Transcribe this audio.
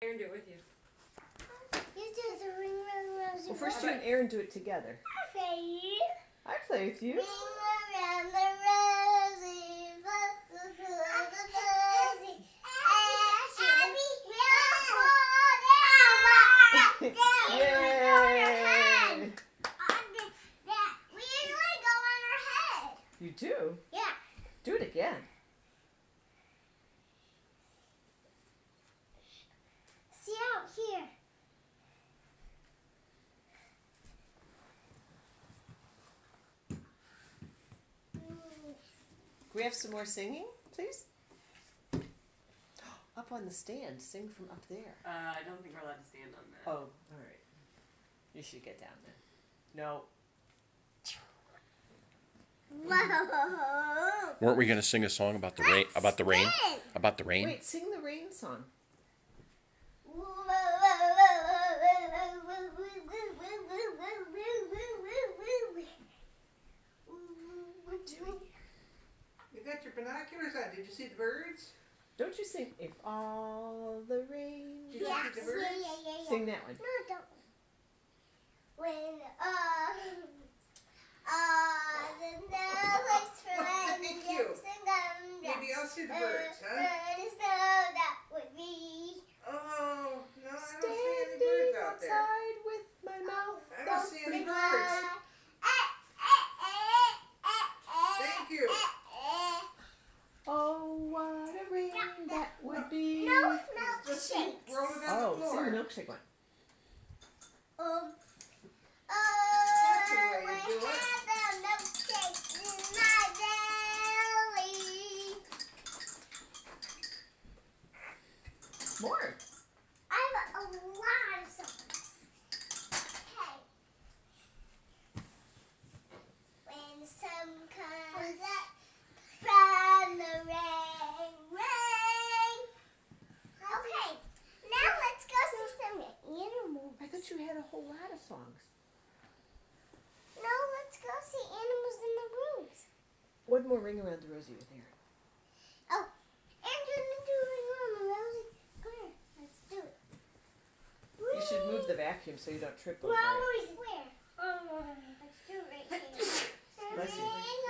Aaron, do it with you. You do the ring around the rosy. Well, first you and Aaron do it together. I play with you. Ring around the rosy, rosy. Yay! We usually go on our head. You do? Yeah. Do it again. See out here. Can we have some more singing, please? Up on the stand. Sing from up there. I don't think we're allowed to stand on that. Oh, all right. You should get down then. No. Whoa. Weren't we going to sing a song about the rain? About the rain? About the rain? Wait, sing the rain song. You got your binoculars on. Did you see the birds? Don't you sing If All the Rain? Did you see the birds? Sing that one. No, don't. When the snowflakes from the Thank you. jumps and gums Maybe I'll see the birds, huh? the snow that would be. Oh, no, I don't see any Standing birds out there. outside with my mouth I don't see any birds. Thank you. Oh, what a rain that would be. No Just milkshakes. roll it on the Oh, sing floor. the milkshake one. That's the way you do it. I have the milkshakes in my belly. More. I have a lot of songs. Okay. When the sun comes up from the rain. Okay. Now let's go see some animals. I thought you had a whole lot of songs. No, let's go see animals in the rooms. One more ring around the rosy with Aaron. Oh, Andrew, do a ring around the rosy. Come here, let's do it. You should move the vacuum so you don't trip over it. Where? Let's do it right here. Bless you. Ring